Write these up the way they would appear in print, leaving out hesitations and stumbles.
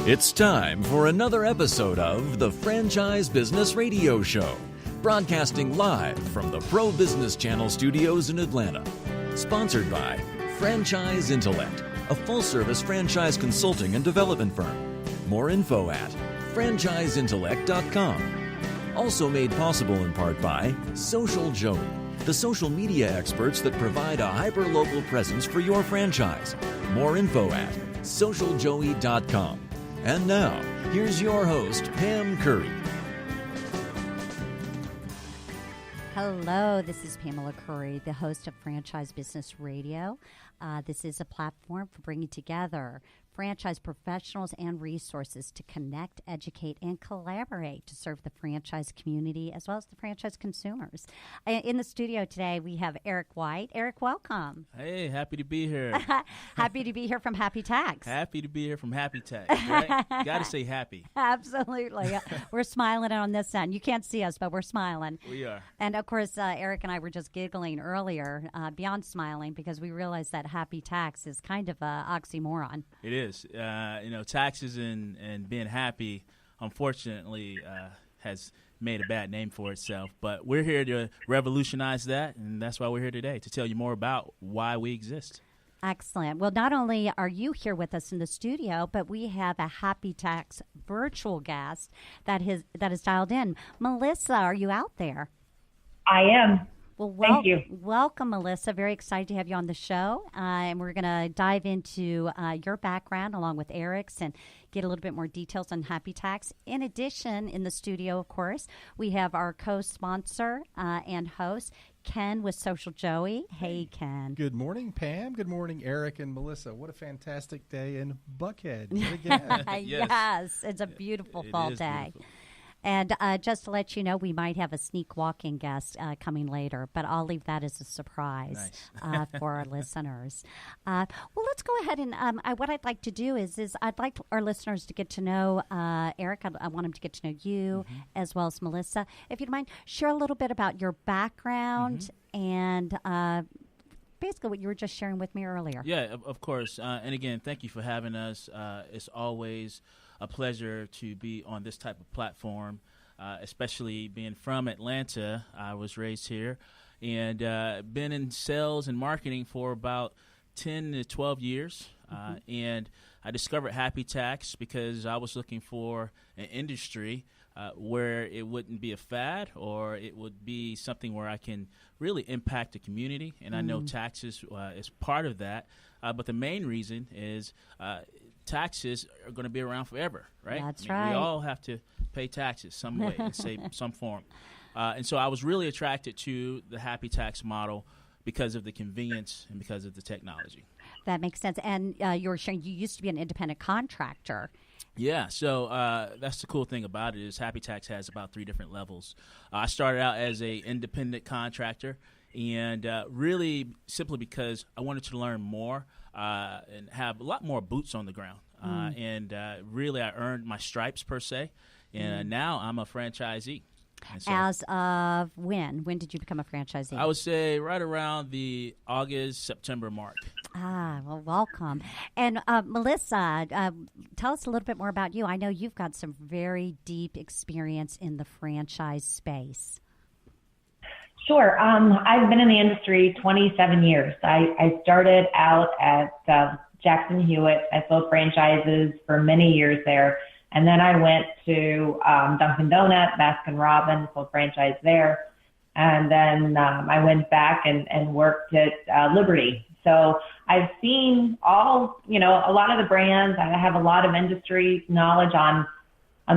It's time for another episode of the Franchise Business Radio Show, broadcasting live from the Pro Business Channel studios in Atlanta. Sponsored by Franchise Intellect, a full-service franchise consulting and development firm. More info at franchiseintellect.com. Also made possible in part by Social Joey, the social media experts that provide a hyper-local presence for your franchise. More info at socialjoey.com. And now, here's your host, Pam Curry. Hello, this is Pamela Curry, the host of Franchise Business Radio. This is a platform for bringing together franchise professionals and resources to connect, educate, and collaborate to serve the franchise community as well as the franchise consumers. In the studio today, we have Eric White. Eric, welcome. Hey, happy to be here. Happy to be here from Happy Tax. Happy to be here from Happy Tax, right? Got to say happy. Absolutely. We're smiling on this end. You can't see us, but we're smiling. We are. And, of course, Eric and I were just giggling earlier, beyond smiling, because we realized that Happy Tax is kind of an oxymoron. It is. Taxes and being happy, unfortunately, has made a bad name for itself. But we're here to revolutionize that, and that's why we're here today, to tell you more about why we exist. Excellent. Well, not only are you here with us in the studio, but we have a Happy Tax virtual guest that is dialed in. Melissa, are you out there? I am. Well, thank you. Welcome, Melissa. Very excited to have you on the show. And we're going to dive into your background along with Eric's and get a little bit more details on Happy Tax. In addition, in the studio, of course, we have our co-sponsor and host, Ken with Social Joey. Hey, Ken. Good morning, Pam. Good morning, Eric and Melissa. What a fantastic day in Buckhead. Again. Yes, it's a beautiful fall day. Beautiful. And just to let you know, we might have a sneak walk-in guest coming later, but I'll leave that as a surprise for our listeners. Well, let's go ahead and what I'd like to do is I'd like our listeners to get to know Eric. I want them to get to know you as well as Melissa. If you don't mind, share a little bit about your background and basically what you were just sharing with me earlier. Yeah, of course. And again, thank you for having us. It's always a pleasure to be on this type of platform, especially being from Atlanta. I was raised here and been in sales and marketing for about 10 to 12 years. And I discovered Happy Tax because I was looking for an industry where it wouldn't be a fad or it would be something where I can really impact the community. And I know taxes is part of that. But the main reason is taxes are going to be around forever, right? That's right. We all have to pay taxes some way, in some form. And so I was really attracted to the Happy Tax model because of the convenience and because of the technology. That makes sense. And you were sharing you used to be an independent contractor. Yeah, so that's the cool thing about it is Happy Tax has about 3 different levels. I started out as an independent contractor, and really simply because I wanted to learn more and have a lot more boots on the ground. And really I earned my stripes per se, and now I'm a franchisee. So, as of when? When did you become a franchisee? I would say right around the August, September mark. Well, welcome. And Melissa, tell us a little bit more about you. I know you've got some very deep experience in the franchise space. Sure. I've been in the industry 27 years. I started out at Jackson Hewitt. I sold franchises for many years there. And then I went to Dunkin' Donuts, Baskin Robbins, sold franchise there. And then I went back and worked at Liberty. So I've seen a lot of the brands. I have a lot of industry knowledge on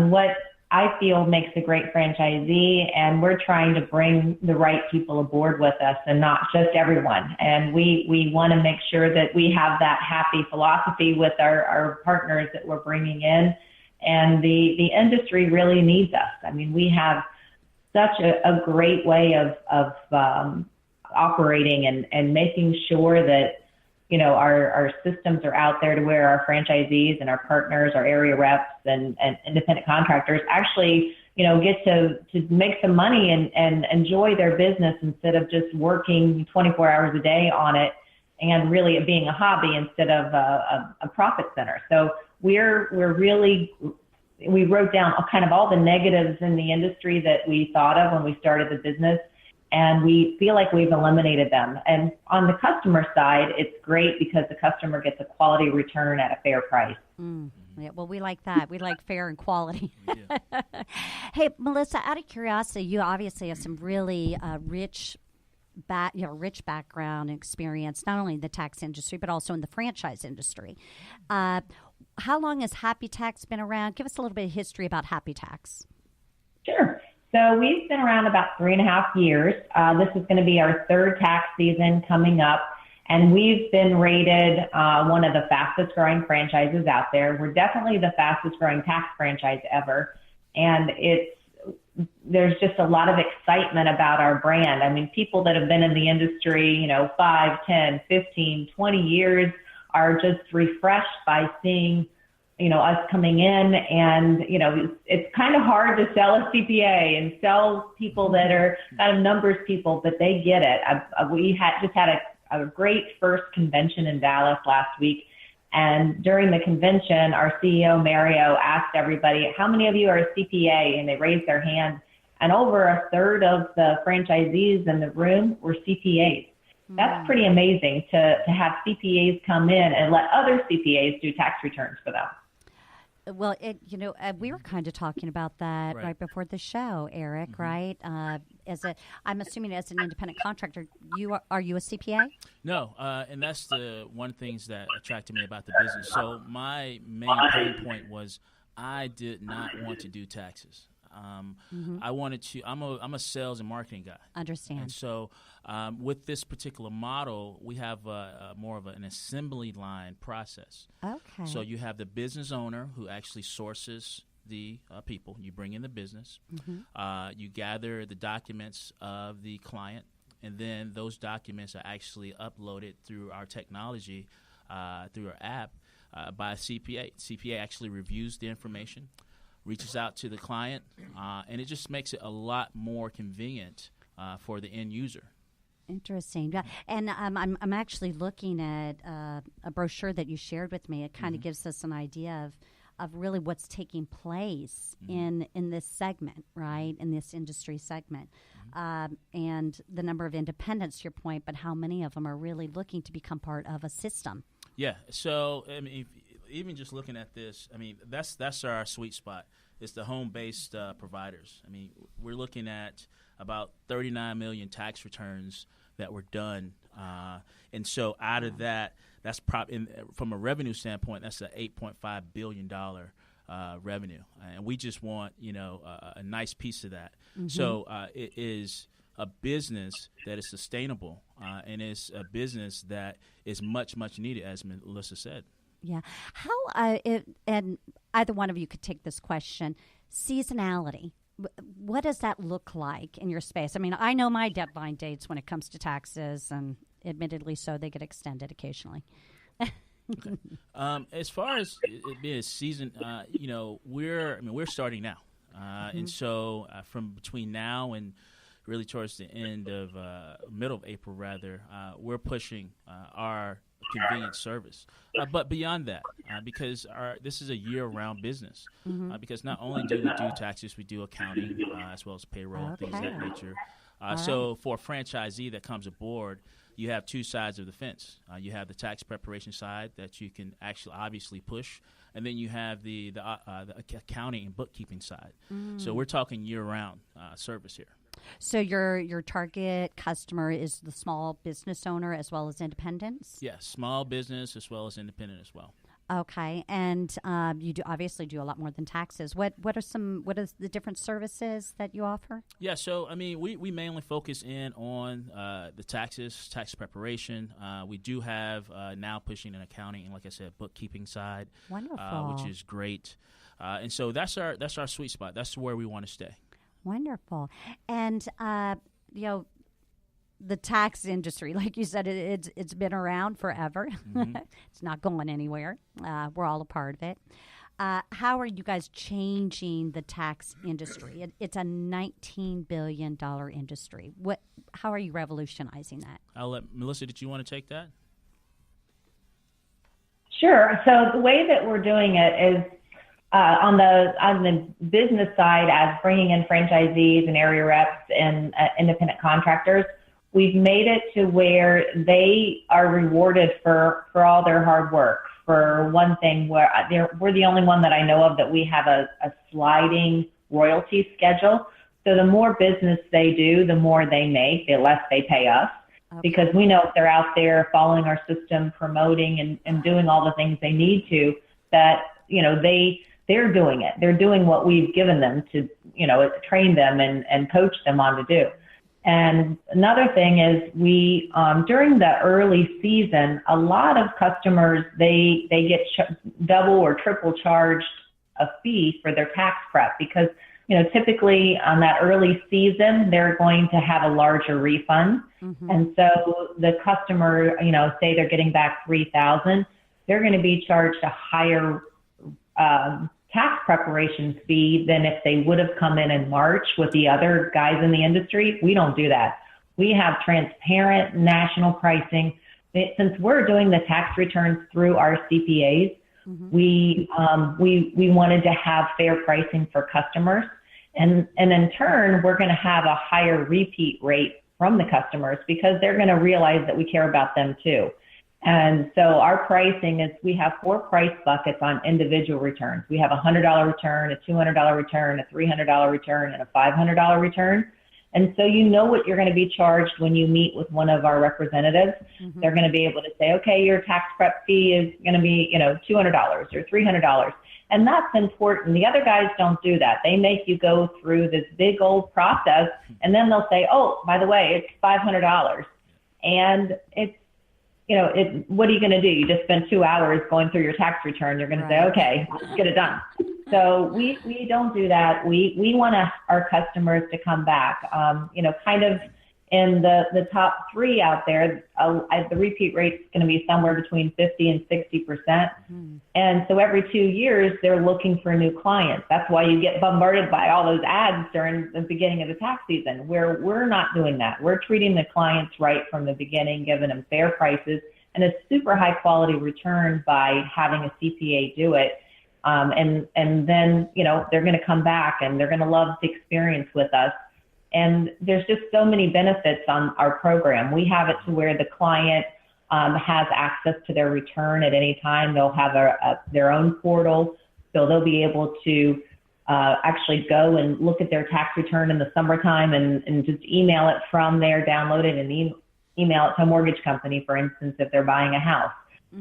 what I feel makes a great franchisee, and we're trying to bring the right people aboard with us and not just everyone. And we want to make sure that we have that happy philosophy with our partners that we're bringing in. And the industry really needs us. I mean, we have such a great way of operating and making sure that, our systems are out there to where our franchisees and our partners, our area reps and independent contractors actually, get to make some money and enjoy their business instead of just working 24 hours a day on it and really it being a hobby instead of a profit center. So we wrote down kind of all the negatives in the industry that we thought of when we started the business, and we feel like we've eliminated them. And on the customer side, it's great because the customer gets a quality return at a fair price. Yeah, well, we like that. We like fair and quality. Hey, Melissa, out of curiosity, you obviously have some really rich background and experience, not only in the tax industry, but also in the franchise industry. How long has Happy Tax been around? Give us a little bit of history about Happy Tax. Sure. So we've been around about 3.5 years. This is going to be our third tax season coming up, and we've been rated one of the fastest growing franchises out there. We're definitely the fastest growing tax franchise ever, and there's just a lot of excitement about our brand. I mean, people that have been in the industry, 5, 10, 15, 20 years are just refreshed by seeing, us coming in. And, it's kind of hard to sell a CPA and sell people that are kind of numbers people, but they get it. We just had a great first convention in Dallas last week. And during the convention, our CEO, Mario, asked everybody, how many of you are a CPA? And they raised their hand. And over a third of the franchisees in the room were CPAs. That's pretty amazing to have CPAs come in and let other CPAs do tax returns for them. Well, we were kind of talking about that right before the show, Eric, right? I'm assuming as an independent contractor, are you a CPA? No, and that's the one things that attracted me about the business. So my main pain point was I did not want to do taxes. I wanted to. I'm a sales and marketing guy. Understand. And so, with this particular model, we have more of an assembly line process. Okay. So you have the business owner who actually sources the people. You bring in the business. You gather the documents of the client, and then those documents are actually uploaded through our technology, through our app, by a CPA. CPA actually reviews the information, reaches out to the client, and it just makes it a lot more convenient for the end user. Interesting. Yeah. And I'm actually looking at a brochure that you shared with me. It kind of gives us an idea of really what's taking place in this segment, right, in this industry segment, and the number of independents, to your point, but how many of them are really looking to become part of a system. Yeah. So, I mean, even just looking at this, I mean, that's our sweet spot. It's the home-based providers. I mean, we're looking at about 39 million tax returns that were done, and so out of that, that's from a revenue standpoint, that's an $8.5 billion revenue, and we just want a nice piece of that. So it is a business that is sustainable, and it's a business that is much needed, as Melissa said. Yeah. How, and either one of you could take this question, seasonality. What does that look like in your space? I mean, I know my deadline dates when it comes to taxes, and admittedly so, they get extended occasionally. As far as it being a season, we're starting now. And so from between now and really towards the end of middle of April, rather, we're pushing our convenient service. But beyond that, because this is a year-round business, because not only do we do taxes, we do accounting as well as payroll, things of that nature. So for a franchisee that comes aboard, you have two sides of the fence. You have the tax preparation side that you can actually obviously push, and then you have the accounting and bookkeeping side. So we're talking year-round service here. So your target customer is the small business owner as well as independents? Yes, small business as well as independent as well. Okay, and you obviously do a lot more than taxes. What are the different services that you offer? Yeah, so I mean, we mainly focus in on the taxes, tax preparation. We do have now pushing an accounting and, like I said, bookkeeping side, which is great. And so that's our sweet spot. That's where we want to stay. Wonderful. And, the tax industry, like you said, it's been around forever. It's not going anywhere. We're all a part of it. How are you guys changing the tax industry? It's a $19 billion industry. How are you revolutionizing that? I'll let Melissa, did you want to take that? Sure. So the way that we're doing it is on the business side, as bringing in franchisees and area reps and independent contractors, we've made it to where they are rewarded for all their hard work. For one thing, we're the only one that I know of that we have a sliding royalty schedule. So the more business they do, the more they make, the less they pay us. Okay. Because we know if they're out there following our system, promoting and doing all the things they need to, that, they're doing it. They're doing what we've given them to, train them and coach them on to do. And another thing is we, during the early season, a lot of customers, they get double or triple charged a fee for their tax prep because, typically on that early season, they're going to have a larger refund. Mm-hmm. And so the customer, say they're getting back $3,000, they're going to be charged a higher tax preparation fee than if they would have come in March with the other guys in the industry. We don't do that. We have transparent national pricing. Since we're doing the tax returns through our CPAs, mm-hmm. we wanted to have fair pricing for customers. And in turn, we're going to have a higher repeat rate from the customers because they're going to realize that we care about them too. And so our pricing is, we have 4 price buckets on individual returns. We have a $100 return, a $200 return, a $300 return, and a $500 return. And so what you're going to be charged when you meet with one of our representatives. Mm-hmm. They're going to be able to say, okay, your tax prep fee is going to be, $200 or $300. And that's important. The other guys don't do that. They make you go through this big old process, and then they'll say, oh, by the way, it's $500. And it's, what are you going to do? You just spend 2 hours going through your tax return. You're going to say, okay, let's get it done. So we don't do that. We want our customers to come back, kind of in the top 3 out there. The repeat rate is going to be somewhere between 50 and 60%. Mm. And so every 2 years, they're looking for new clients. That's why you get bombarded by all those ads during the beginning of the tax season, where we're not doing that. We're treating the clients right from the beginning, giving them fair prices and a super high quality return by having a CPA do it. And then, they're going to come back and they're going to love the experience with us. And there's just so many benefits on our program. We have it to where the client has access to their return at any time. They'll have their own portal, so they'll be able to actually go and look at their tax return in the summertime and just email it from there, download it, and email it to a mortgage company, for instance, if they're buying a house,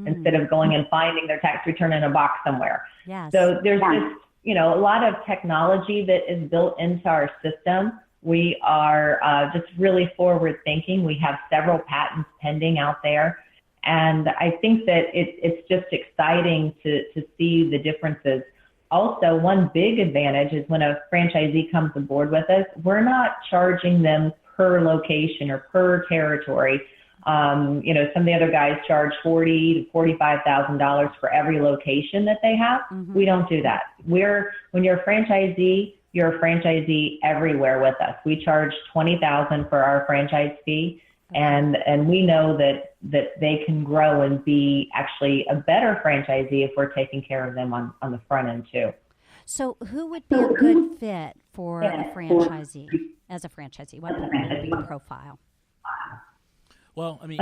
instead of going and finding their tax return in a box somewhere. Yes. So there's just, a lot of technology that is built into our system. We are just really forward thinking. We have several patents pending out there. And I think that it's just exciting to see the differences. Also, one big advantage is when a franchisee comes aboard with us, we're not charging them per location or per territory. Some of the other guys charge $40,000 to $45,000 for every location that they have. Mm-hmm. We don't do that. When you're a franchisee, you're a franchisee everywhere with us. We charge $20,000 for our franchise fee, and we know that they can grow and be actually a better franchisee if we're taking care of them on the front end too. So who would be a good fit for a franchisee? As a franchisee, what would be your profile? Well, I mean,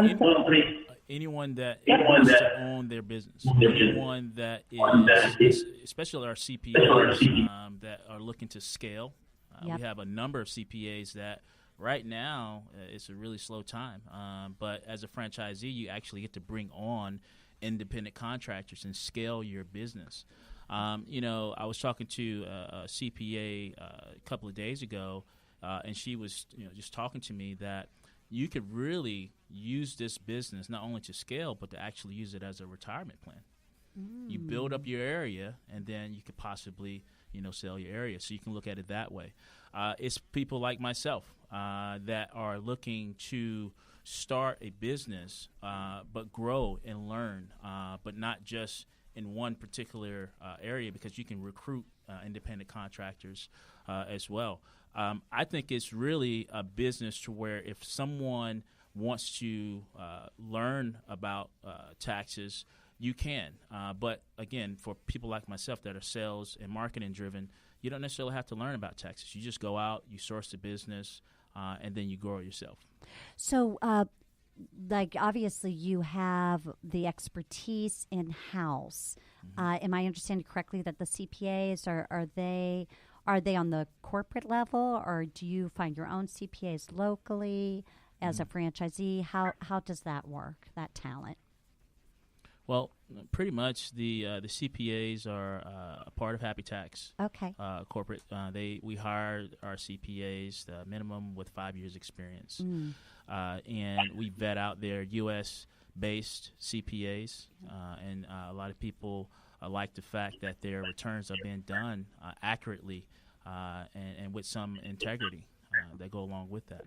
anyone that wants to own their business, anyone that is, especially our CPAs that are looking to scale. Yep. We have a number of CPAs that right now it's a really slow time. But as a franchisee, you actually get to bring on independent contractors and scale your business. I was talking to a CPA a couple of days ago, and she was just talking to me that you could really use this business not only to scale, but to actually use it as a retirement plan. Mm. You build up your area, and then you could possibly, sell your area. So you can look at it that way. It's people like myself that are looking to start a business, but grow and learn, but not just in one particular area, because you can recruit independent contractors as well. I think it's really a business to where if someone wants to learn about taxes, you can. But again, for people like myself that are sales and marketing driven, you don't necessarily have to learn about Texas. You just go out, you source the business, and then you grow it yourself. So, like, obviously you have the expertise in-house. Am I understanding correctly that the CPAs, are they on the corporate level, or do you find your own CPAs locally as a franchisee? How does that work, that talent? Well, pretty much the CPAs are a part of Happy Tax. Okay. Corporate. We hire our CPAs, the minimum with 5 years experience, and we vet out their U.S.-based CPAs, and a lot of people like the fact that their returns are being done accurately and with some integrity that go along with that.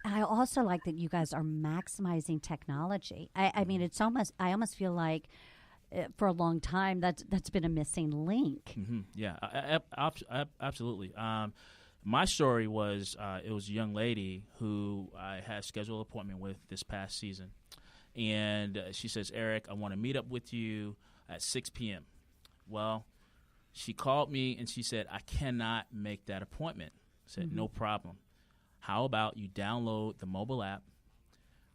And I also like that you guys are maximizing technology. I mean, I almost feel like for a long time that's been a missing link. Mm-hmm. Yeah, absolutely. My story was it was a young lady who I had a scheduled appointment with this past season, and she says, "Eric, I want to meet up with you at 6 p.m." Well, she called me and she said, "I cannot make that appointment." I said, "No problem. How about you download the mobile app?"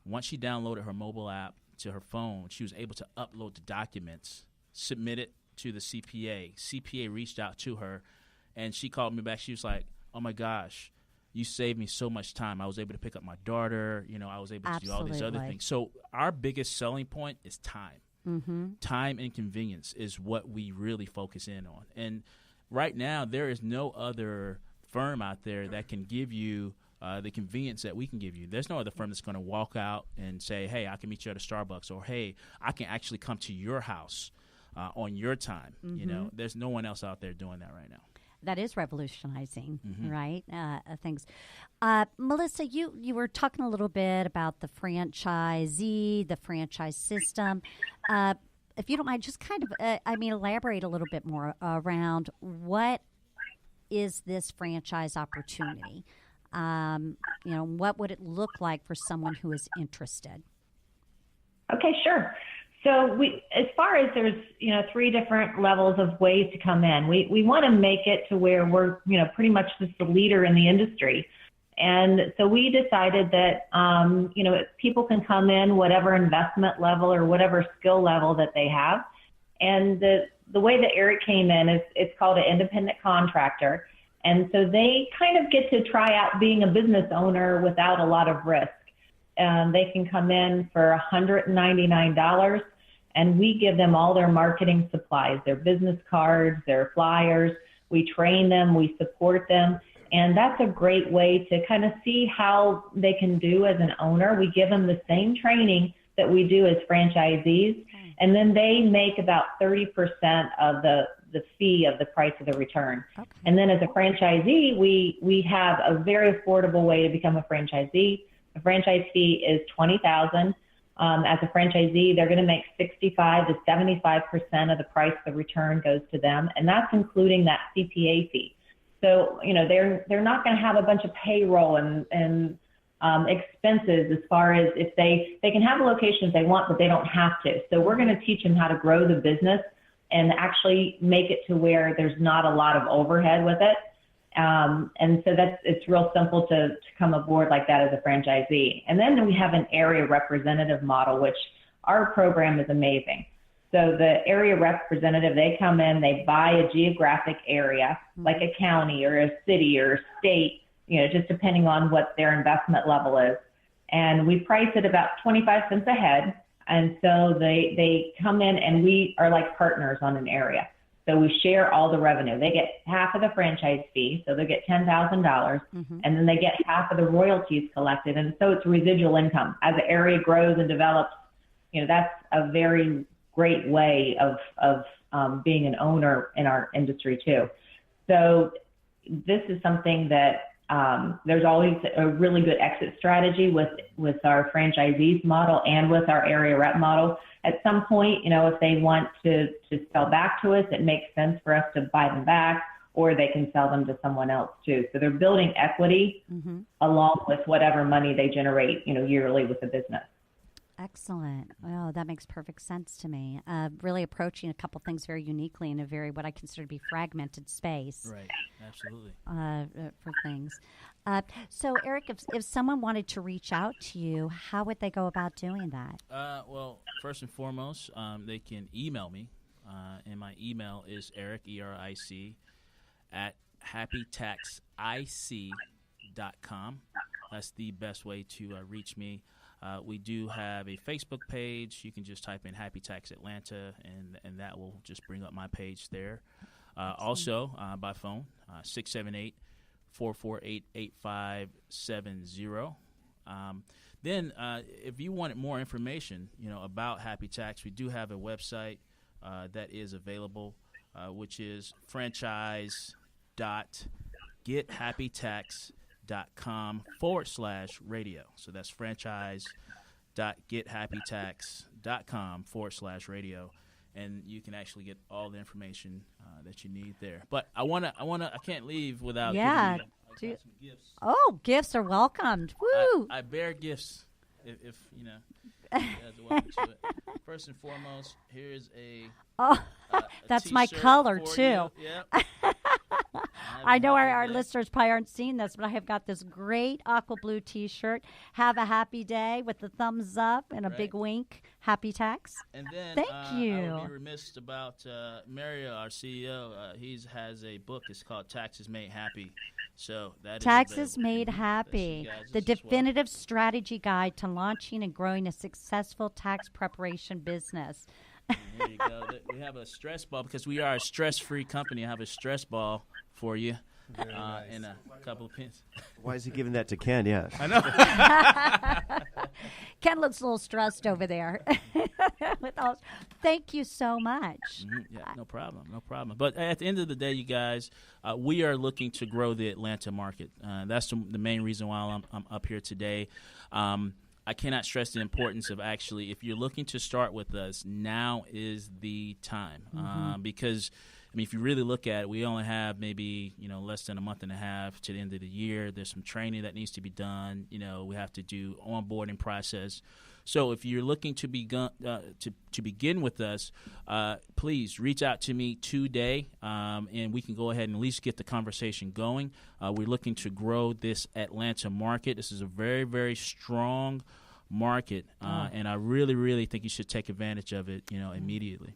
Once she downloaded her mobile app to her phone, she was able to upload the documents, submit it to the CPA. CPA reached out to her, and she called me back. She was like, "Oh, my gosh, you saved me so much time. I was able to pick up my daughter. I was able to do all these other things." So our biggest selling point is time. Time and convenience is what we really focus in on. And right now, there is no other firm out there that can give you the convenience that we can give you. There's no other firm that's going to walk out and say, "Hey, I can meet you at a Starbucks," or "Hey, I can actually come to your house on your time." There's no one else out there doing that right now. That is revolutionizing, right? Things. Melissa, you were talking a little bit about the franchisee, the franchise system. If you don't mind, just kind of, elaborate a little bit more around what is this franchise opportunity? What would it look like for someone who is interested? Okay, sure. So as far as there's, 3 different levels of ways to come in, we want to make it to where we're, pretty much just the leader in the industry. And so we decided that, people can come in whatever investment level or whatever skill level that they have. And the way that Eric came in is it's called an independent contractor. And so they kind of get to try out being a business owner without a lot of risk. They can come in for $199, and we give them all their marketing supplies, their business cards, their flyers. We train them, we support them, and that's a great way to kind of see how they can do as an owner. We give them the same training that we do as franchisees, and then they make about 30% of the fee of the price of the return. Okay. And then as a franchisee, we have a very affordable way to become a franchisee. The franchise fee is $20,000. As a franchisee, they're going to make 65 to 75% of the price of the return goes to them, and that's including that CPA fee. So, they're not going to have a bunch of payroll and expenses as far as if they can have a location if they want, but they don't have to. So we're going to teach them how to grow the business and actually make it to where there's not a lot of overhead with it. And so it's real simple to come aboard like that as a franchisee. And then we have an area representative model, which our program is amazing. So the area representative, they come in, they buy a geographic area, like a county or a city or a state, just depending on what their investment level is. And we price it about 25 cents a head. And so they come in and we are like partners on an area. So we share all the revenue. They get half of the franchise fee, so they get $10,000, and then they get half of the royalties collected. And so it's residual income. As the area grows and develops, that's a very great way of being an owner in our industry too. So this is something that there's always a really good exit strategy with our franchisees model and with our area rep model. At some point, if they want to sell back to us, it makes sense for us to buy them back, or they can sell them to someone else too. So they're building equity along with whatever money they generate, yearly with the business. Excellent. Oh, that makes perfect sense to me. Really approaching a couple things very uniquely in a very what I consider to be fragmented space. Right. Absolutely. For things. So, Eric, if someone wanted to reach out to you, how would they go about doing that? Well, first and foremost, they can email me, and my email is Eric, ERIC, at happytaxic.com. That's the best way to reach me. We do have a Facebook page. You can just type in Happy Tax Atlanta, and that will just bring up my page there. Also, by phone, 678-448-8570. Then, if you wanted more information, about Happy Tax, we do have a website that is available, which is franchise.gethappytax.com/radio. So that's franchise.gethappytax.com/radio. And you can actually get all the information that you need there. But I can't leave without giving you some gifts. Oh, gifts are welcomed. Woo! I bear gifts if you guys are welcome to it. First and foremost, here's a that's my t-shirt color, for too. You. Yep. I know our listeners probably aren't seeing this, but I have got this great aqua blue T-shirt. Have a happy day with the thumbs up and a big wink. Happy Tax. And then thank you. I would be remiss about Mario, our CEO. He has a book. It's called Taxes Made Happy. So that Taxes is Made Happy, the definitive strategy guide to launching and growing a successful tax preparation business. There you go. We have a stress ball because we are a stress-free company. I have a stress ball for you. Very nice. And a couple of pins. Why is he giving that to Ken? Yeah. I know. Ken looks a little stressed over there. Thank you so much. Yeah, no problem. But at the end of the day, you guys, we are looking to grow the Atlanta market. That's the main reason why I'm up here today. I cannot stress the importance of actually, if you're looking to start with us, now is the time. Because, if you really look at it, we only have maybe, less than a month and a half to the end of the year. There's some training that needs to be done. We have to do onboarding process. So if you're looking to begin with us, please reach out to me today, and we can go ahead and at least get the conversation going. We're looking to grow this Atlanta market. This is a very, very strong market, and I really, really think you should take advantage of it, immediately.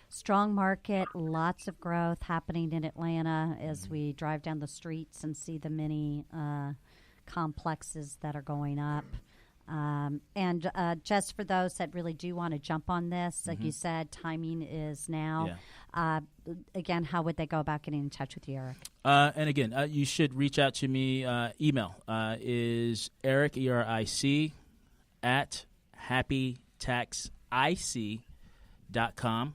Strong market, lots of growth happening in Atlanta as we drive down the streets and see the many complexes that are going up. And just for those that really do want to jump on this, like you said, timing is now. Yeah. Again, how would they go about getting in touch with you, Eric? And again, you should reach out to me. Email is Eric, ERIC, at happytaxic.com.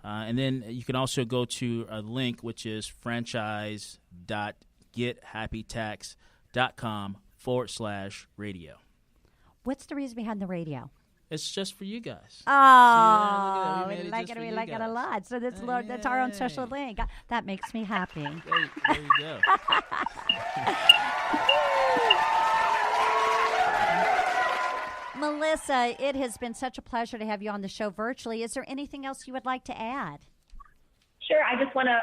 And then you can also go to a link, which is franchise.gethappytax.com/radio. What's the reason behind the radio? It's just for you guys. Oh, we like it a lot. So that's our own special link. That makes me happy. There you go. Melissa, it has been such a pleasure to have you on the show virtually. Is there anything else you would like to add? Sure. I just want to,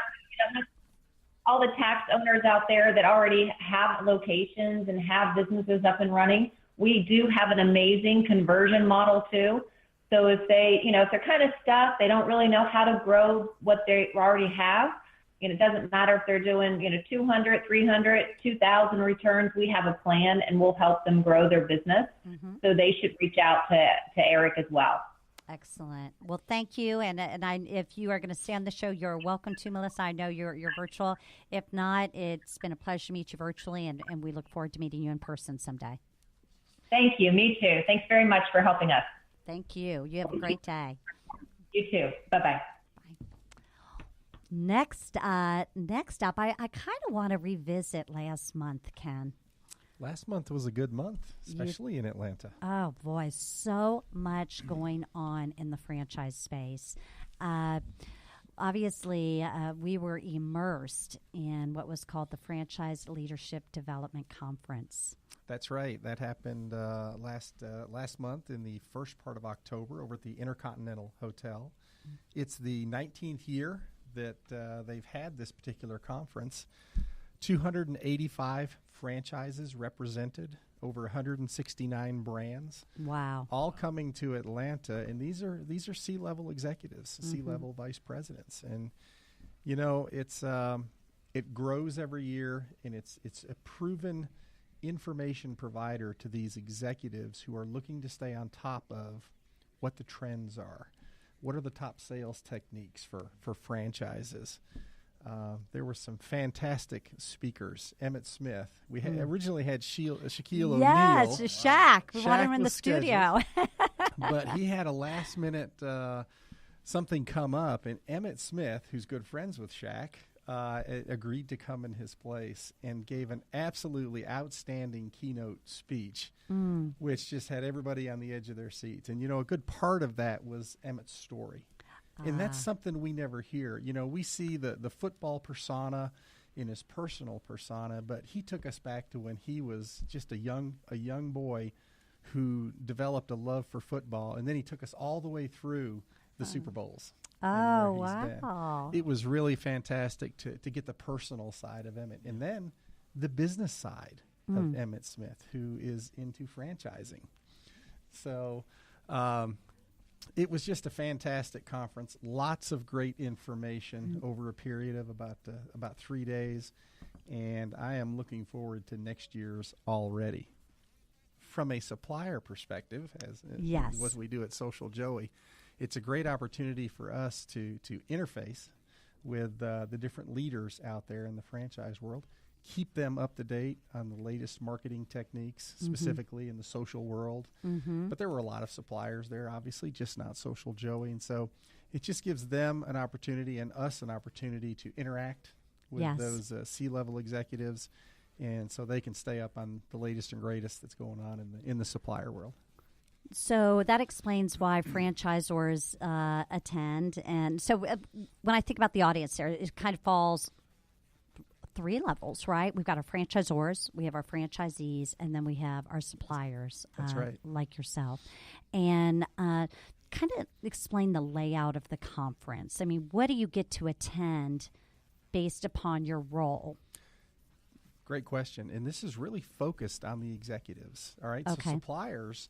all the tax owners out there that already have locations and have businesses up and running, we do have an amazing conversion model too. So if if they're kind of stuck, they don't really know how to grow what they already have. It doesn't matter if they're doing, 200, 300, 2,000 returns. We have a plan, and we'll help them grow their business. So they should reach out to Eric as well. Excellent. Well, thank you. And if you are going to stay on the show, you're welcome to, Melissa. I know you're virtual. If not, it's been a pleasure to meet you virtually, and we look forward to meeting you in person someday. Thank you. Me too. Thanks very much for helping us. Thank you. You have a great day. You too. Bye-bye. Next up, I kind of want to revisit last month, Ken. Last month was a good month, especially in Atlanta. Oh, boy, so much going on in the franchise space. obviously, we were immersed in what was called the Franchise Leadership Development Conference. That's right. That happened last month in the first part of October over at the Intercontinental Hotel. It's the 19th year that they've had this particular conference. 285 franchises represented, over 169 brands. Wow. All coming to Atlanta, and these are C-level executives, C-level vice presidents. And you know, it grows every year, and it's a proven information provider to these executives who are looking to stay on top of what the trends are. What are the top sales techniques for franchises? There were some fantastic speakers. Emmett Smith. We originally had Shaquille O'Neal. Yes, Shaq. We wanted him in the was studio. but he had a last-minute something come up, and Emmett Smith, who's good friends with Shaq, agreed to come in his place and gave an absolutely outstanding keynote speech, which just had everybody on the edge of their seats. And, you know, a good part of that was Emmett's story. And that's something we never hear. You know, we see the football persona in his personal persona, but he took us back to when he was just a young boy who developed a love for football, and then he took us all the way through the Super Bowls. Oh, wow. It was really fantastic to get the personal side of Emmett, and then the business side of Emmett Smith, who is into franchising. So it was just a fantastic conference. Lots of great information over a period of about 3 days, and I am looking forward to next year's already. From a supplier perspective, as we do at Social Joey, it's a great opportunity for us to interface with the different leaders out there in the franchise world, keep them up to date on the latest marketing techniques, specifically in the social world. But there were a lot of suppliers there, obviously, just not Social Joey. And so it just gives them an opportunity and us an opportunity to interact with those C-level executives, and so they can stay up on the latest and greatest that's going on in the supplier world. So that explains why franchisors attend. And so when I think about the audience there, it kind of falls 3 levels, right? We've got our franchisors, we have our franchisees, and then we have our suppliers. That's right. Like yourself. And kind of explain the layout of the conference. I mean, what do you get to attend based upon your role? Great question. And this is really focused on the executives. All right. Okay. So suppliers,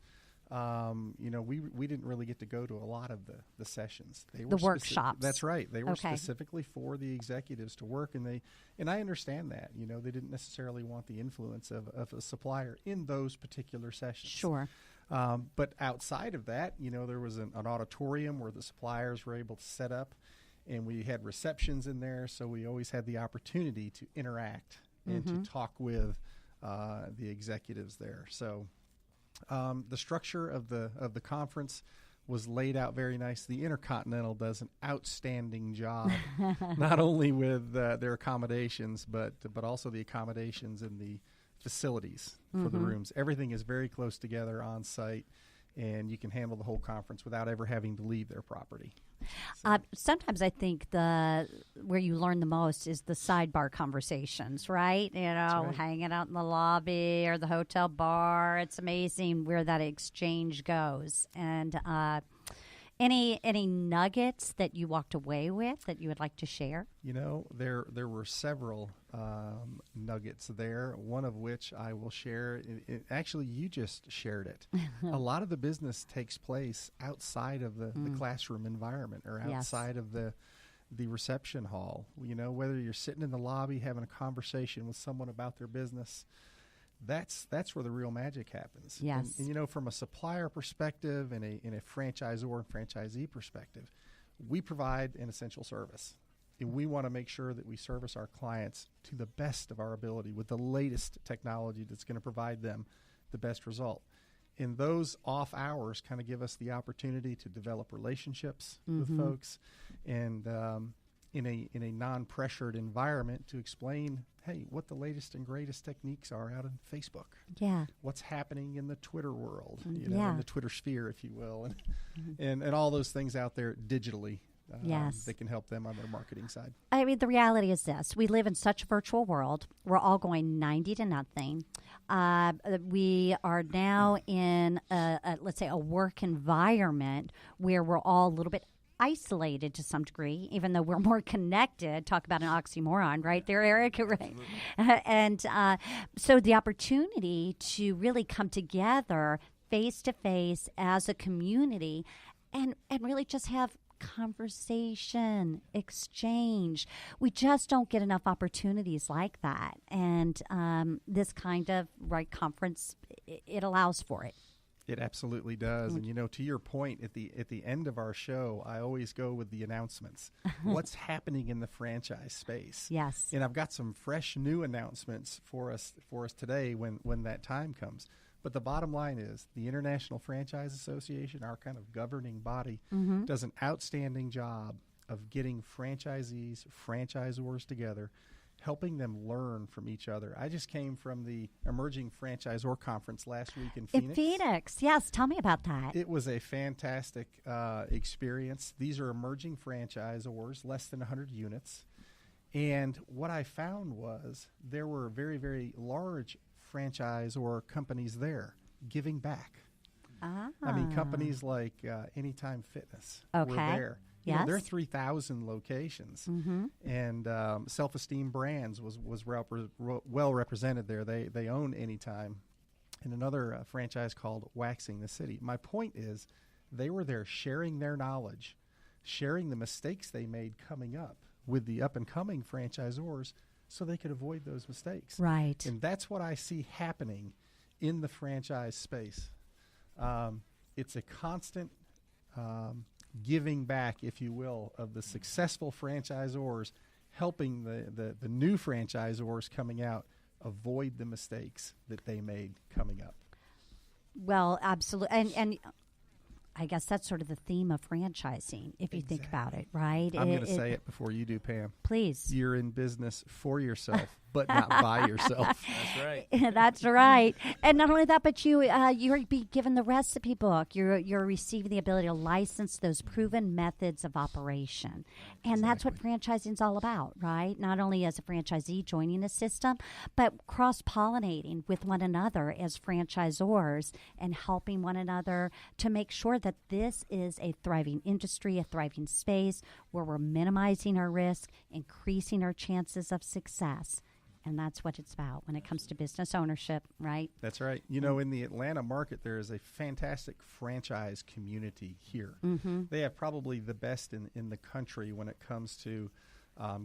you know, we didn't really get to go to a lot of the sessions. They were workshops. That's right. They were Okay. specifically for the executives to work, and I understand that. You know, they didn't necessarily want the influence of a supplier in those particular sessions. Sure. But outside of that, you know, there was an auditorium where the suppliers were able to set up, and we had receptions in there, so we always had the opportunity to interact and to talk with the executives there. So the structure of the conference was laid out very nice. The Intercontinental does an outstanding job, not only with their accommodations, but also the accommodations in the facilities for the rooms. Everything is very close together on site, and you can handle the whole conference without ever having to leave their property. So. Sometimes I think where you learn the most is the sidebar conversations, right? You know, right. Hanging out in the lobby or the hotel bar. It's amazing where that exchange goes. And any nuggets that you walked away with that you would like to share? You know, there were several nuggets there, one of which I will share. Actually, you just shared it. A lot of the business takes place outside of the classroom environment or outside of the reception hall. You know, whether you're sitting in the lobby having a conversation with someone about their business, that's where the real magic happens. Yes. And you know, from a supplier perspective and a franchisor and franchisee perspective, we provide an essential service. And we want to make sure that we service our clients to the best of our ability with the latest technology that's going to provide them the best result. And those off hours kind of give us the opportunity to develop relationships with folks, and in a non-pressured environment to explain, hey, what the latest and greatest techniques are out on Facebook. Yeah. What's happening in the Twitter world, you know, in the Twitter sphere, if you will, and all those things out there digitally Yes. that can help them on their marketing side. I mean, the reality is this. We live in such a virtual world. We're all going 90 to nothing. We are now in, let's say, a work environment where we're all a little bit isolated to some degree, even though we're more connected. Talk about an oxymoron, right there, Eric? Right. And so the opportunity to really come together face to face as a community and really just have conversation, exchange. We just don't get enough opportunities like that. And this kind of conference, it allows for it. It absolutely does. And, to your point, at the end of our show, I always go with the announcements. What's happening in the franchise space? Yes. And I've got some fresh new announcements for us today when that time comes. But the bottom line is the International Franchise Association, our kind of governing body, does an outstanding job of getting franchisees, franchisors together, helping them learn from each other. I just came from the Emerging Franchisor Conference last week in Phoenix. In Phoenix, yes. Tell me about that. It was a fantastic experience. These are emerging franchisors, less than 100 units. And what I found was there were very, very large franchisor companies there giving back. I mean, companies like Anytime Fitness were there. Yes. They're 3,000 locations, and Self Esteem Brands was well represented there. They own Anytime, and another franchise called Waxing the City. My point is, they were there sharing their knowledge, sharing the mistakes they made coming up with the up and coming franchisors, so they could avoid those mistakes. Right. And that's what I see happening in the franchise space. It's a constant giving back, if you will, of the successful franchisors, helping the new franchisors coming out avoid the mistakes that they made coming up. Well, absolutely. And I guess that's sort of the theme of franchising, if you think about it, right? I'm going to say it before you do, Pam. Please. You're in business for yourself, but not by yourself. That's right. That's right. And not only that, but you're be given the recipe book. You're receiving the ability to license those proven methods of operation. And that's what franchising is all about, right? Not only as a franchisee joining a system, but cross-pollinating with one another as franchisors and helping one another to make sure that this is a thriving industry, a thriving space where we're minimizing our risk, increasing our chances of success. And that's what it's about when it comes to business ownership, right? That's right. In the Atlanta market, there is a fantastic franchise community here. They have probably the best in the country when it comes to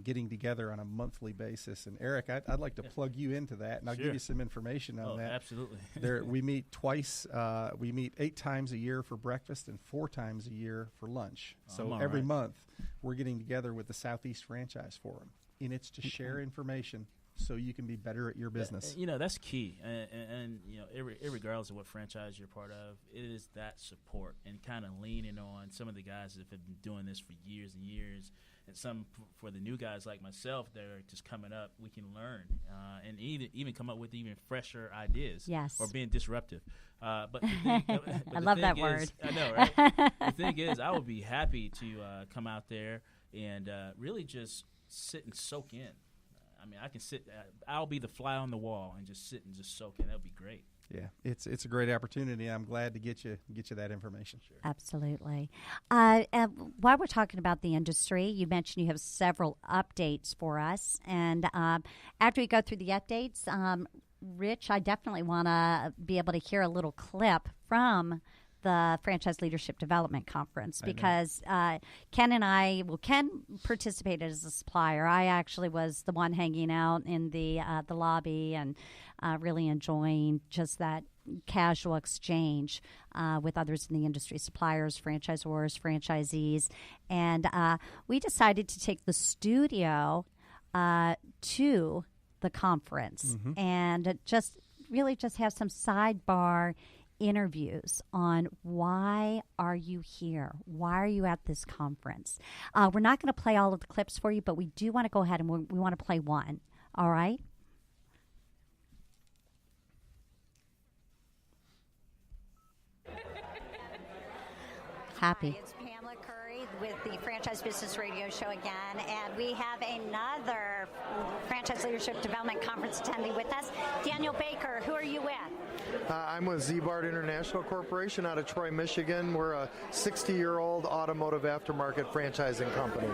getting together on a monthly basis. And Eric, I'd like to plug you into that, and I'll give you some information on that. Absolutely. We meet twice. We meet 8 times a year for breakfast and 4 times a year for lunch. So every month, we're getting together with the Southeast Franchise Forum, and it's to share information so you can be better at your business. That's key. And regardless of what franchise you're part of, it is that support and kind of leaning on some of the guys that have been doing this for years and years. And some for the new guys like myself that are just coming up, we can learn and even come up with even fresher ideas. Yes. Or being disruptive. But the thing, I love that word. I know, right? The thing is, I would be happy to come out there and really just sit and soak in. I mean, I can sit. I'll be the fly on the wall and just sit and just soak in. That would be great. Yeah, it's a great opportunity. I'm glad to get you that information. Sure. Absolutely. While we're talking about the industry, you mentioned you have several updates for us. And after we go through the updates, Rich, I definitely want to be able to hear a little clip from the Franchise Leadership Development Conference because Ken and Ken participated as a supplier. I actually was the one hanging out in the lobby and really enjoying just that casual exchange with others in the industry, suppliers, franchisors, franchisees. And we decided to take the studio to the conference and just have some sidebar interviews on why are you here? Why are you at this conference? We're not going to play all of the clips for you, but we do want to go ahead and we want to play one. All right? Happy. Hi, it's Pamela Curry with the Franchise Franchise Business Radio Show again, and we have another Franchise Leadership Development Conference attendee with us. Daniel Baker, who are you with? I'm with Z-Bart International Corporation out of Troy, Michigan. We're a 60-year-old automotive aftermarket franchising company.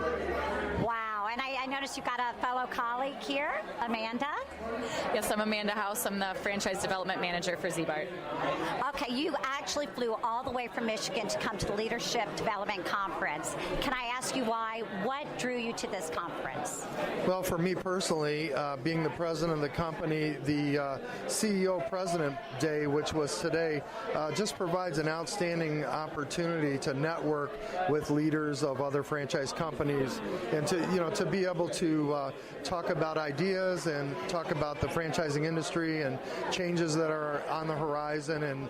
Wow, and I noticed you've got a fellow colleague here, Amanda. Yes, I'm Amanda House. I'm the Franchise Development Manager for Z-Bart. Okay, you actually flew all the way from Michigan to come to the Leadership Development Conference. Can I ask you why? What drew you to this conference? Well, for me personally, being the president of the company, the CEO President Day, which was today, just provides an outstanding opportunity to network with leaders of other franchise companies and to be able to talk about ideas and talk about the franchising industry and changes that are on the horizon and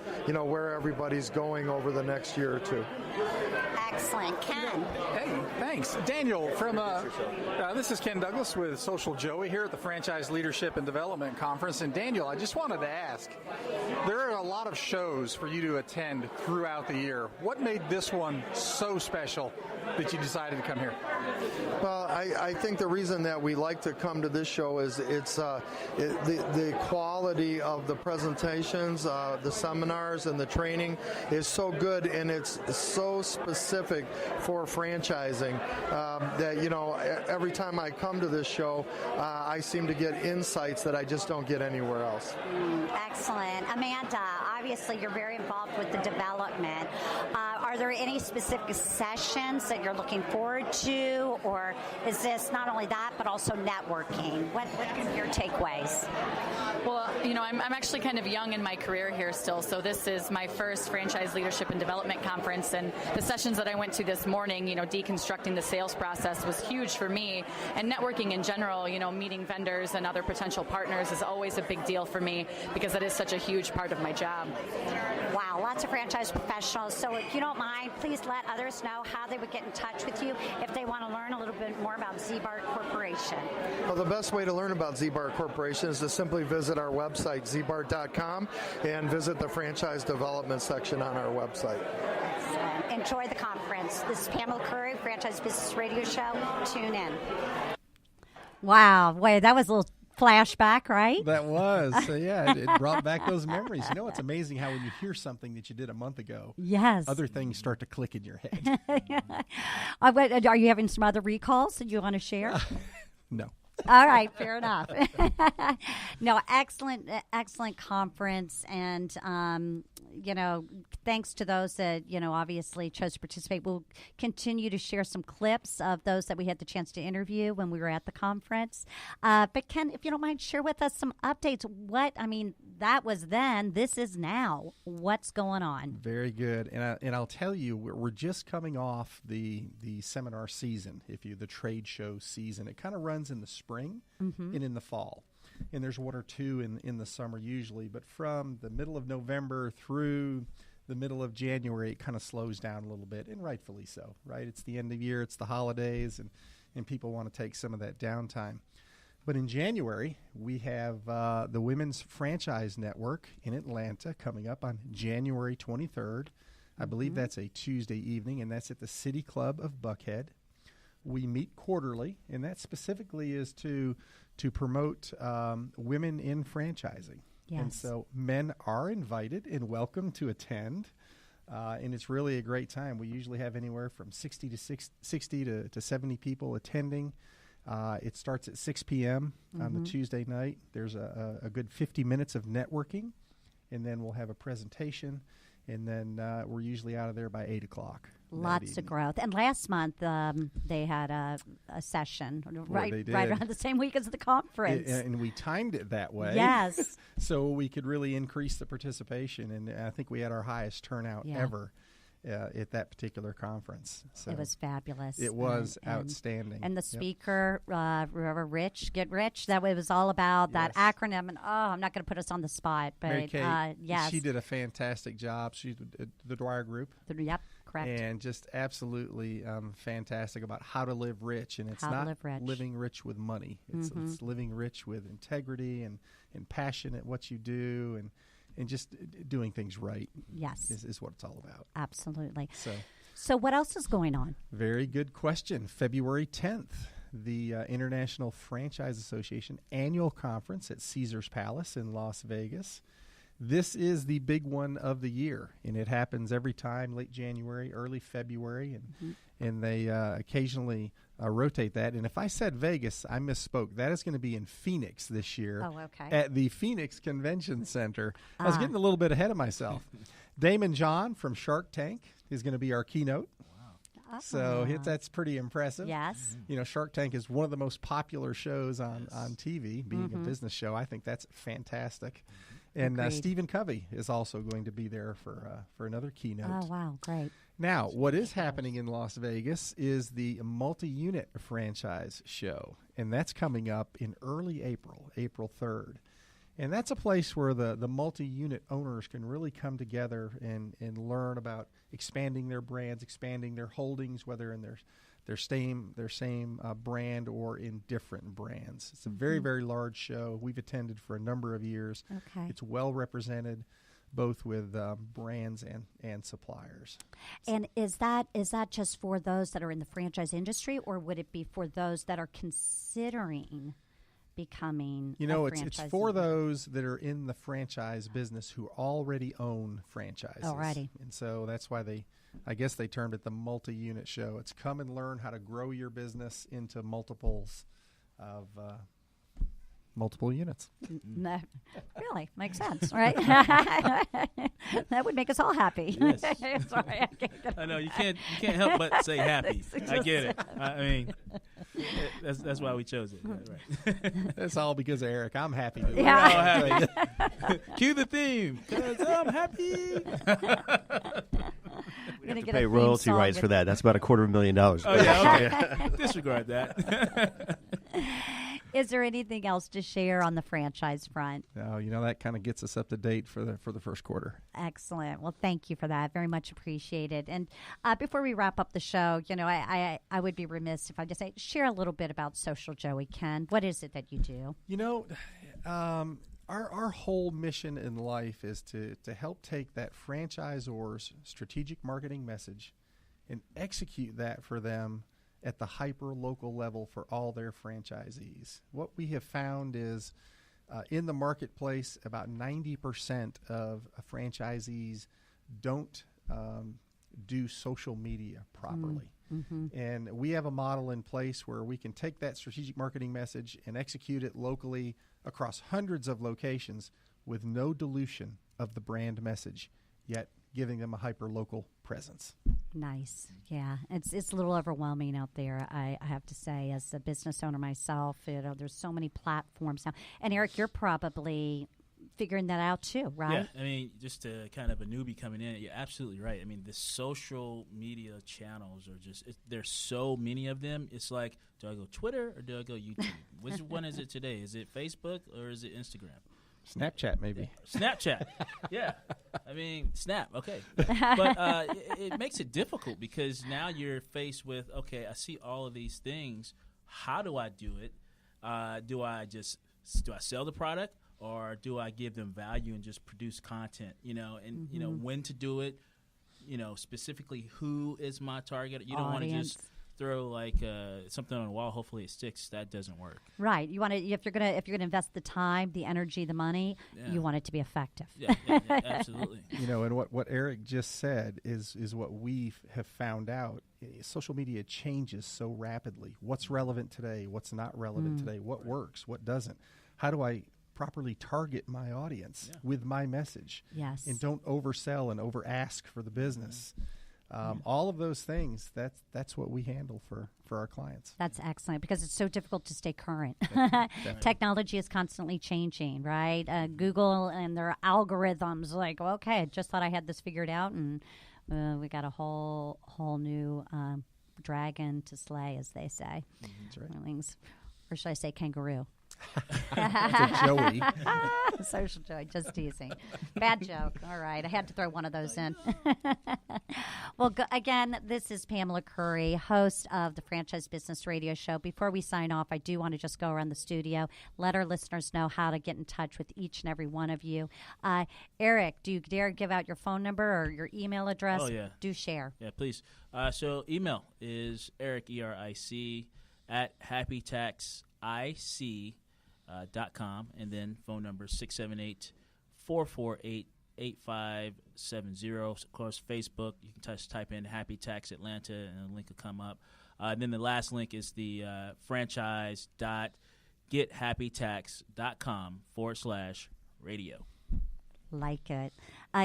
where everybody's going over the next year or two. Excellent. Ken. Hey, thanks. Daniel, from this is Ken Douglas with Social Joey here at the Franchise Leadership and Development Conference. And Daniel, I just wanted to ask, there are a lot of shows for you to attend throughout the year. What made this one so special that you decided to come here? Well, I think the reason that we like to come to this show is it's the quality of the presentations, the seminars, and the training is so good, and it's so specific for franchising that every time I come to this show, I seem to get insights that I just don't get anywhere else. Excellent. Amanda, obviously you're very involved with the development. Are there any specific sessions that you're looking forward to, or is this not only that but also networking? What are your takeaways? Well, I'm actually kind of young in my career here still, so this is my first Franchise Leadership and Development Conference, and the sessions that I went to this morning, deconstructing the sales process was huge for me, and networking in general, meeting vendors and other potential partners is always a big deal for me because that is such a huge part of my job. Wow, lots of franchise professionals. So if you don't mind, please let others know how they would get in touch with you if they want to learn a little bit more about Z-Bart Corporation. Well, the best way to learn about Z-Bart Corporation is to simply visit our website, zbart.com, and visit the franchise development section on our website. Excellent. Enjoy the conference. This is Pamela Curry, Franchise Business Radio Show. Tune in. Wow. Wait, that was a little flashback, right? That was. So, yeah, it brought back those memories. It's amazing how when you hear something that you did a month ago, yes, other things start to click in your head. Are you having some other recalls that you want to share? No. All right, fair enough. No, excellent conference, and thanks to those that obviously chose to participate. We'll continue to share some clips of those that we had the chance to interview when we were at the conference. But Ken, if you don't mind, share with us some updates. That was then. This is now. What's going on? Very good, and I'll tell you, we're just coming off the seminar season. The trade show season, it kind of runs in the spring and in the fall, and there's one or two in the summer usually. But from the middle of November through the middle of January, it kind of slows down a little bit, and rightfully so. Right, it's the end of the year, it's the holidays, and people want to take some of that downtime. But in January, we have the Women's Franchise Network in Atlanta coming up on January 23rd. I believe that's a Tuesday evening, and that's at the City Club of Buckhead. We meet quarterly, and that specifically is to promote women in franchising. Yes. And so men are invited and welcome to attend, and it's really a great time. We usually have anywhere from 60 to 70 people attending. It starts at 6 p.m. on the Tuesday night. There's a good 50 minutes of networking, and then we'll have a presentation, and then we're usually out of there by 8 o'clock. Lots of growth. And last month they had a session right around the same week as the conference. And we timed it that way. Yes. So we could really increase the participation, and I think we had our highest turnout ever. At that particular conference. So it was fabulous. It was outstanding. And the speaker, Rich, Get Rich, that it was all about that acronym. And I'm not going to put us on the spot, but Mary Kate, yes. She did a fantastic job. She's the Dwyer Group. Yep, correct. And just absolutely fantastic about how to live rich. And it's not living rich with money. It's living rich with integrity and passion at what you do and just doing things right. Yes. Is what it's all about. Absolutely. So So what else is going on? Very good question. February 10th, the International Franchise Association annual conference at Caesars Palace in Las Vegas. This is the big one of the year, and it happens every time, late January, early February, and they occasionally rotate that. And if I said Vegas, I misspoke. That is going to be in Phoenix this year at the Phoenix Convention Center. I was getting a little bit ahead of myself. Damon John from Shark Tank is going to be our keynote. So that's pretty impressive. Yes. You know, Shark Tank is one of the most popular shows on TV, being a business show. I think that's fantastic. And Stephen Covey is also going to be there for another keynote. Oh, wow. Great. Now, what is happening in Las Vegas is the multi-unit franchise show, and that's coming up in early April, April 3rd. And that's a place where the multi-unit owners can really come together and learn about expanding their brands, expanding their holdings, whether in their same brand or in different brands. It's a very, very large show. We've attended for a number of years. Okay. It's well represented, both with brands and suppliers. And is that just for those that are in the franchise industry, or would it be for those that are considering becoming it's for those that are in the franchise business who already own franchises. Alrighty. And so that's why I guess they termed it the multi-unit show. It's come and learn how to grow your business into multiples of multiple units. No, really makes sense, right? That would make us all happy. Yes. Sorry, I know you can't help but say happy. I get it. I mean, that's why we chose it. Yeah, right. That's all because of Eric. I'm happy. We're all happy. Cue the theme, 'cause I'm happy. We have to pay royalty rights for that. That's about $250,000. Oh yeah, okay. Disregard that. Is there anything else to share on the franchise front? No, that kind of gets us up to date for the first quarter. Excellent. Well, thank you for that. Very much appreciated. And before we wrap up the show, I would be remiss if I just share a little bit about Social Joey. Ken, what is it that you do? Our whole mission in life is to help take that franchisor's strategic marketing message and execute that for them at the hyper-local level for all their franchisees. What we have found is in the marketplace, about 90% of franchisees don't do social media properly. Mm-hmm. And we have a model in place where we can take that strategic marketing message and execute it locally across hundreds of locations with no dilution of the brand message, yet giving them a hyper-local presence. Nice. Yeah. It's a little overwhelming out there, I have to say, as a business owner myself. There's so many platforms now. And Eric, you're probably figuring that out too, right? Yeah. I mean, just to kind of a newbie coming in, you're absolutely right. I mean, the social media channels are there's so many of them. It's like, do I go Twitter or do I go YouTube? Which one is it today? Is it Facebook or is it Instagram? Snapchat, maybe. Snapchat. Yeah. I mean, Snap. Okay. But it makes it difficult because now you're faced with, okay, I see all of these things. How do I do it? Do I sell the product or do I give them value and just produce content, and, when to do it, specifically who is my target? You don't want to just throw like something on the wall. Hopefully it sticks. That doesn't work. Right. You want to if you're gonna invest the time, the energy, the money, you want it to be effective. Yeah, absolutely. And what Eric just said is what we have found out. Social media changes so rapidly. What's relevant today? What's not relevant today? What works? What doesn't? How do I properly target my audience with my message? Yes. And don't oversell and over ask for the business. All of those things, that's what we handle for our clients. That's excellent because it's so difficult to stay current. Technology is constantly changing, right? Google and their algorithms, like, okay, just thought I had this figured out, and we got a whole new dragon to slay, as they say. That's right. Or should I say kangaroo? That's a Joey. Social Joey, just teasing. Bad joke. All right, I had to throw one of those in. Well, again, this is Pamela Curry, host of the Franchise Business Radio Show. Before we sign off, I do want to just go around the studio, let our listeners know how to get in touch with each and every one of you. Eric, do you dare give out your phone number or your email address? Oh, yeah. Do share. Yeah, please. So email is Eric, ERIC, at happytaxic.com, and then phone number 678-448-8570. Of course, Facebook, you can type in Happy Tax Atlanta, and the link will come up. Then the last link is the franchise.gethappytax.com/radio. Like it.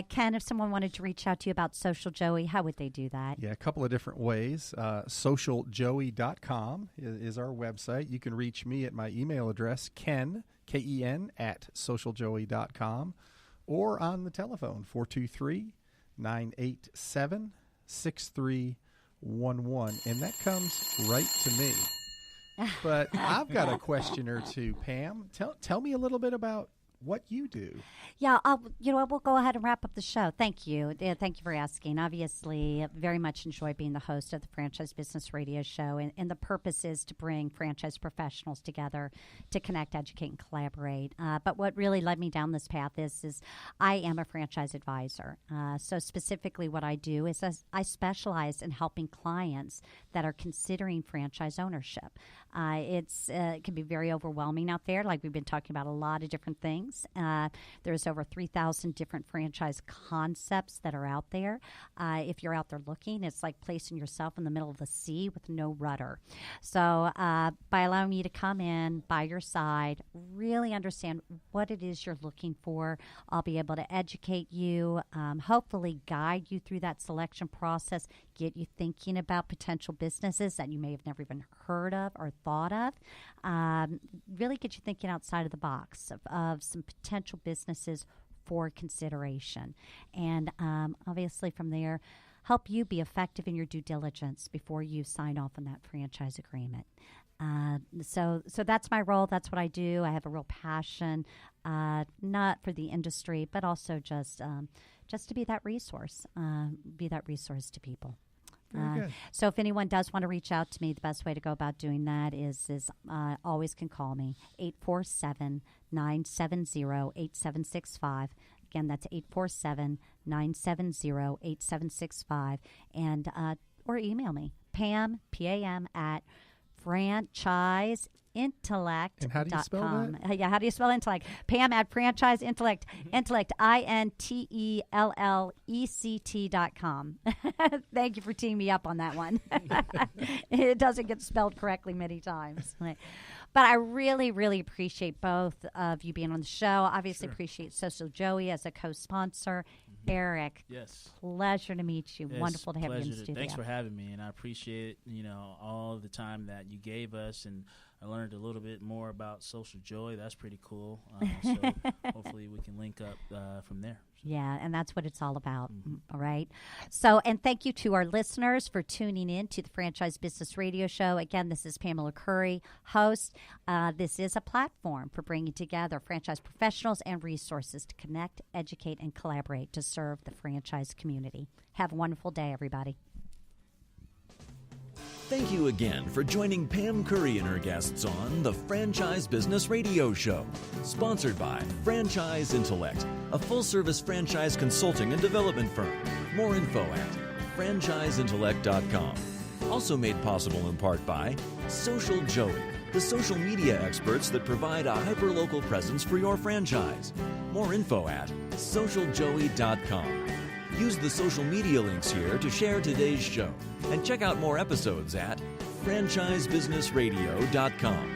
Ken, if someone wanted to reach out to you about Social Joey, how would they do that? Yeah, a couple of different ways. Socialjoey.com is our website. You can reach me at my email address, Ken, K-E-N, at socialjoey.com, or on the telephone, 423-987-6311. And that comes right to me. But I've got a question or two, Pam. Tell me a little bit about what you do. Yeah, we'll go ahead and wrap up the show. Thank you. Thank you for asking. Obviously, very much enjoy being the host of the Franchise Business Radio Show, and the purpose is to bring franchise professionals together to connect, educate, and collaborate. But what really led me down this path is I am a franchise advisor. So specifically what I do is I specialize in helping clients that are considering franchise ownership. It can be very overwhelming out there. Like we've been talking about a lot of different things. There's over 3,000 different franchise concepts that are out there. If you're out there looking, it's like placing yourself in the middle of the sea with no rudder. So by allowing me to come in by your side, really understand what it is you're looking for, I'll be able to educate you, hopefully guide you through that selection process, get you thinking about potential businesses that you may have never even heard of or thought of, really get you thinking outside of the box of some potential businesses for consideration. And obviously from there, help you be effective in your due diligence before you sign off on that franchise agreement. So that's my role. That's what I do. I have a real passion, not for the industry, but also just to be that resource to people. So if anyone does want to reach out to me, the best way to go about doing that is always can call me, 847-970-8765. Again, that's 847-970-8765. And or email me, Pam, P-A-M, at franchiseintellect.com. And how do you spell that? Yeah, how do you spell intellect? Pam at franchiseintellect, intellect, INTELLECT.com. Thank you for teeing me up on that one. It doesn't get spelled correctly many times. But I really, really appreciate both of you being on the show. Obviously appreciate Social Joey as a co-sponsor. Eric, yes, pleasure to meet you. Wonderful to have you in the studio. Thanks for having me, and I appreciate all the time that you gave us, and I learned a little bit more about Social Joy. That's pretty cool. So hopefully we can link up from there. Yeah, and that's what it's all about. All right. So, and thank you to our listeners for tuning in to the Franchise Business Radio Show. Again, this is Pamela Curry, host. This is a platform for bringing together franchise professionals and resources to connect, educate, and collaborate to serve the franchise community. Have a wonderful day, everybody. Thank you again for joining Pam Curry and her guests on the Franchise Business Radio Show, sponsored by Franchise Intellect, a full-service franchise consulting and development firm. More info at franchiseintellect.com. Also made possible in part by Social Joey, the social media experts that provide a hyperlocal presence for your franchise. More info at socialjoey.com. Use the social media links here to share today's show and check out more episodes at franchisebusinessradio.com.